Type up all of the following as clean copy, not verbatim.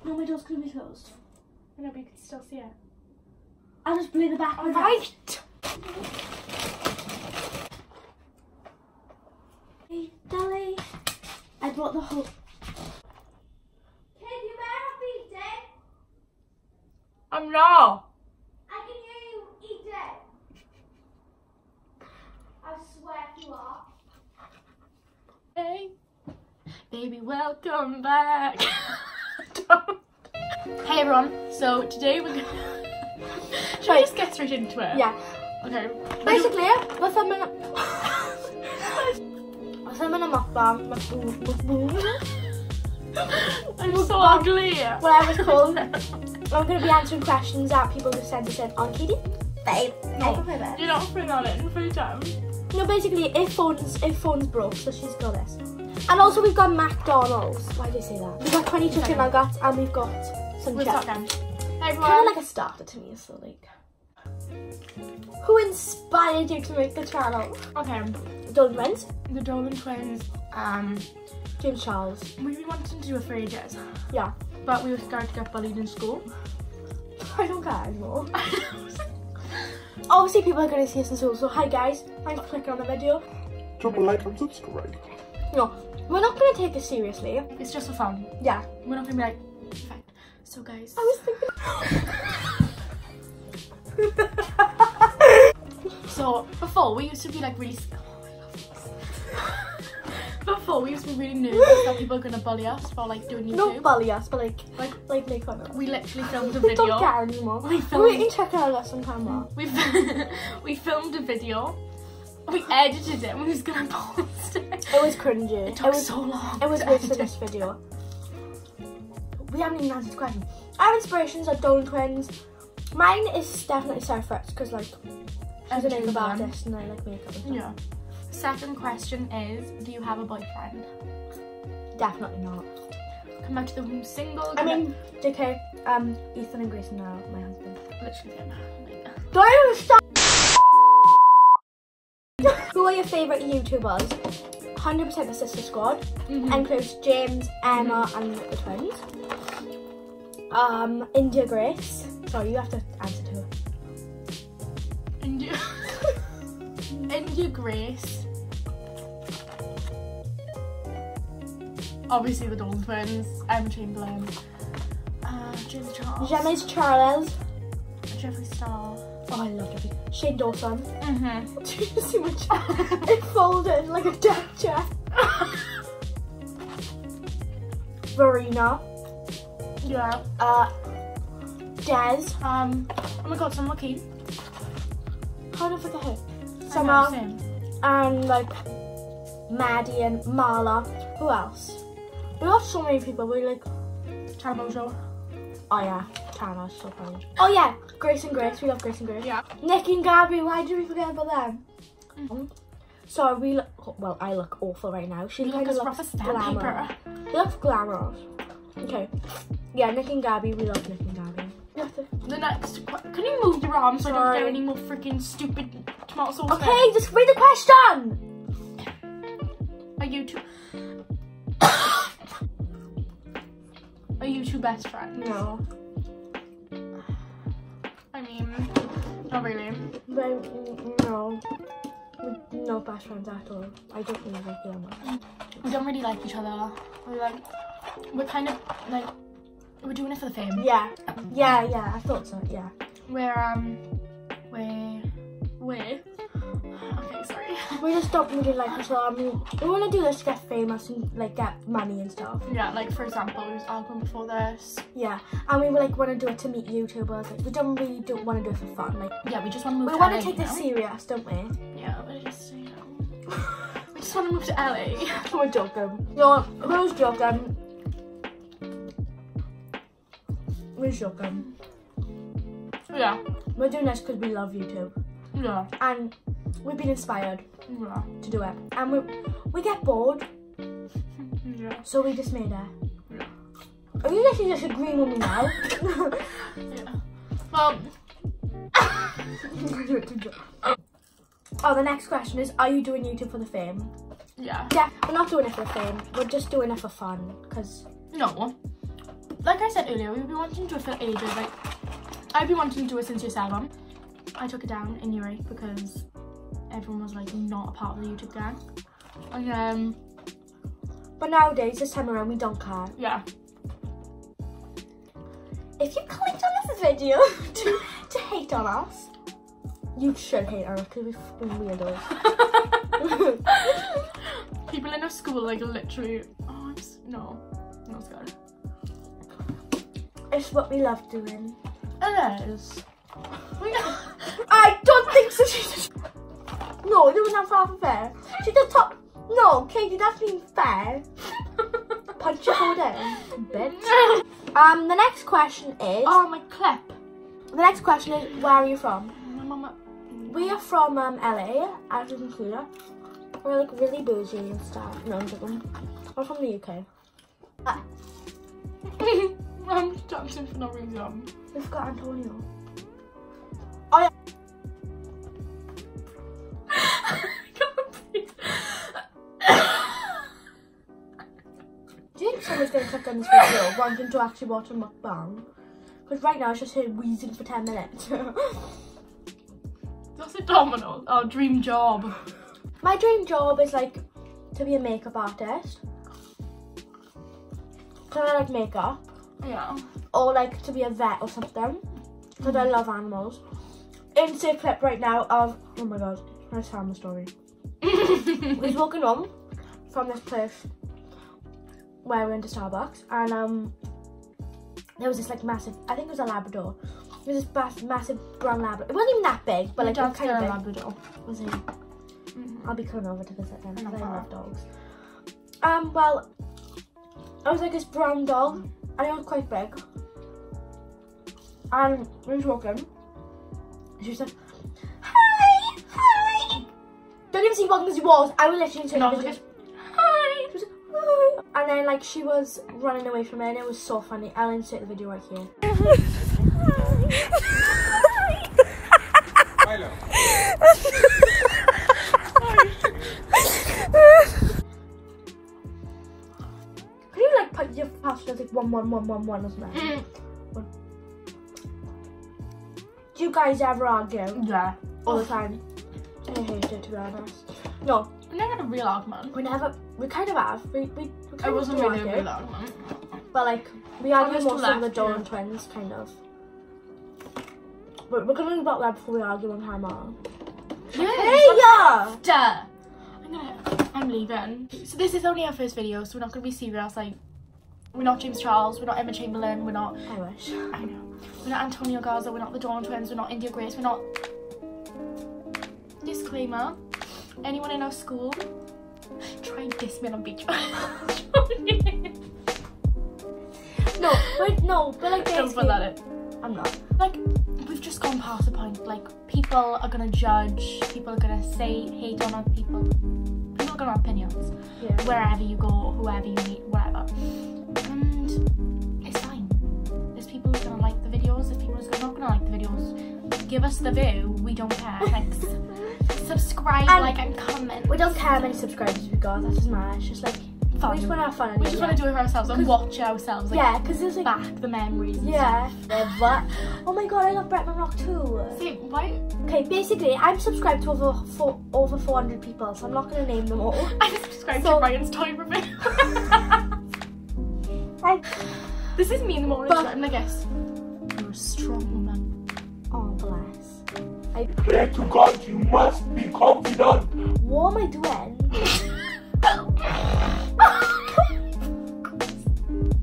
No, my door's gonna be closed. No, but you can still see it. I'll just blur the back. All right. Hey, Dolly. I brought the whole... Kid, you better be dead. I'm not. I can hear you eat it. I swear you are. Hey, baby, welcome back. Don't. Hey everyone, so today we're gonna... Should I just get straight into it? Yeah. Okay. Basically, we're filming a mukbang. I'm so ugly. Whatever it's called. I'm going to be answering questions that people just said, oh, Katie, babe, No, you're not putting on it in free time. No, basically, if phone's broke, so she's got this. And also, we've got McDonald's. Why did I say that? We've got 20 chicken nuggets, and we've got some We'll chips. start then. Hey Kind everyone. of like a starter to me, so like... Who inspired you to make the channel? Okay, Dolan Twins, the Dolan twins. James Charles. We've been wanting to do it for ages, Yeah. but we were scared to get bullied in school. I don't care anymore. Obviously, people are going to see us in school, so hi guys, thanks for clicking on the video. Drop a like and subscribe. No, we're not going to take it seriously. It's just for fun. Yeah. We're not gonna be like, perfect. So guys, I was thinking... so before we used to be like really... Oh, I love this. Before we used to be really nervous that people are gonna bully us for like doing YouTube. Not bully us, but Like like make fun of us. we literally filmed a We video. don't care anymore. We We're filmed, checking out us on camera. we filmed a video. We edited it and we was gonna post it. It was cringy. It took so long. It was to good edit for this video. We haven't even answered the question. Our inspirations are Dolan Twins. Mine is definitely Sarah Fretz because like she's a makeup artist and I like makeup and stuff. Yeah. Second question is, do you have a boyfriend? Definitely not. Come out to the room single. I mean, JK, Ethan and Grayson are my husband. literally him. Like, Don't even stop! Who are your favourite YouTubers? 100% the Sister Squad. Includes James, Emma, and the twins. India Grace. Sorry, you have to answer to her. India Grace. Obviously the Dolan twins. Emma Chamberlain. James Charles. James Charles. Jeffree Star. Oh, I love Jeffree. Shane Dawson. Mm-hmm. Do you see my chest? It folded like a death chest. Verena. Yeah. Des. Oh my god, Summer Key. How do I forget her? I Summer. know, same. And like Maddie and Marla. Who else? We got so many people. We like. Bojo. Oh yeah, Tana's so funny. Oh yeah, Grace and Grace. We love Grace and Grace. Yeah. Nikki and Gabby. Why did we forget about them? So we look. Well, I look awful right now. She You kind look of as rough looks as sandpaper. glamorous. She looks glamorous. Okay. Yeah, Nikki and Gabby. We love Nikki and Gabby. The next can you move your arms so I don't Sorry. get any more freaking stupid tomato sauce? Okay, just read the question. Are you two? Are you two best friends? No. I mean, not really. No. We're no best friends at all. I don't really like them much. We don't really like each other. We're kind of like, we're doing it for the fame. Yeah. I thought so. Yeah. We're okay, sorry. We just don't really like each other. I mean, we want to do this to get famous and like get money and stuff. Yeah, like for example, we was arguing before this. Yeah, and we like want to do it to meet YouTubers. Like we don't really want to do it for fun. Like Yeah, we just want to move we to want LA, to take this you know? serious, don't we? Yeah, but just we just want to move to LA. We're joking. No, who's joking? We're joking. Yeah. We're doing this because we love YouTube, Yeah. and we've been inspired Yeah. to do it. And we get bored, Yeah. so we just made it. Yeah. Are you actually just agreeing with me now? Yeah. Well. Oh, the next question is, are you doing YouTube for the fame? Yeah. Yeah, we're not doing it for fame. We're just doing it for fun, because... No. like I said earlier, we've been wanting to do it for ages. Like, I've been wanting to do it since year 7. I took it down in year 8 because everyone was like not a part of the YouTube gang. And but nowadays, this time around, we don't care. yeah. If you clicked on this video to hate on us, you should hate on us because we're fucking weirdos. People in our school like literally, oh, no, it's good. It's what we love doing. It is. I don't think so. No, it wasn't far from fair. She did top. No, Katie, that's being fair. Punch your head in, bitch. The next question is. Oh, my clip. The next question is, where are you from? My mama. We are from LA, as you can see. We're like really bougie and stuff. No, I'm joking. We're from the UK. I'm dancing for no reason. We've got Antonio. Oh yeah. Do you think someone's going to click on this video wanting to actually watch a mukbang? Because right now it's just here wheezing for 10 minutes. That's a domino. Our dream job. My dream job is like to be a makeup artist. Because I like makeup. Yeah. Or like to be a vet or something. Because I love animals. Insert clip right now of, oh my god, let's tell the story. We was walking home from this place where we went to Starbucks, and there was this like massive, I think it was a Labrador. It was this massive brown Labrador. It wasn't even that big, but like it was kind of big. Labrador. Was it? I'll be coming over to visit them because I love dogs. Well, I was like this brown dog, and it was quite big. And we was walking. She was like, hi, hi. Don't even see what she was. I was literally saying, hi. She was like, hi. And then like she was running away from me, and it was so funny. I'll insert the video right here. Can you like put your password like 11111 or something? Do you guys ever argue? Yeah. All the time. I hate it, to be honest. No. We never had a real argument. We kind of have. We kind It wasn't of really argue, a real argument. but like, we argue Honest to most of the left, Dolan yeah. twins, kind of. We're going to about that before we argue on camera. Hey, yeah! Duh. I'm leaving. So this is only our first video, so we're not going to be serious. Like, we're not James Charles, we're not Emma Chamberlain, we're not... I wish. I know. We're not Antonio Garza, we're not the Dawn Twins, we're not India Grace, we're not... Disclaimer. Anyone in our school, try and diss me on a beach. No, but like Don't put that in. I'm not. Like, we've just gone past the point. Like, people are gonna judge, people are gonna say, hate on other people. People are gonna have opinions. Yeah. Wherever you go, whoever you meet, whatever. And it's fine. There's people who's gonna like the videos, there's people who's not gonna like the videos. Give us the view, we don't care. Thanks. Subscribe, like, and comment. We don't care how many subscribers we got, that's just mad. It's just like, Fun. we just want to have fun. We just want to do it for ourselves and watch ourselves. Like, yeah, because there's like... back the memories and yeah. stuff. But, oh my god, I love Bretman Rock too. See, why? Okay, basically, I'm subscribed to over 400 people, so I'm not going to name them all. I'm subscribed to Ryan's toy review. This is me in the morning. I'm like, yes. You're a strong woman. Oh, bless. Pray to God, you must be confident. What am I doing?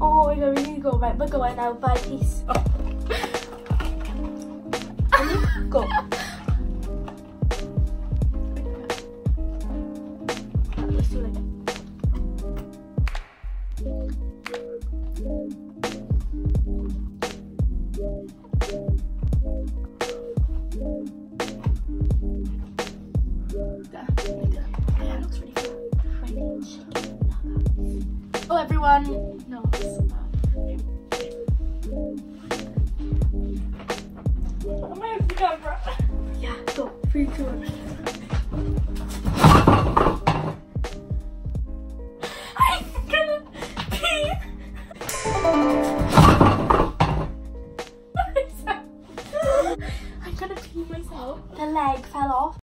Oh my god, we need to go. Right, we're going now. Bye, peace. Go. Let's do it again. Yeah, it looks really fun. Oh, everyone. No, it's so bad. Am I off the camera? Yeah, go. 3, 2, 1. I'm gonna pee. pee myself. The leg fell off.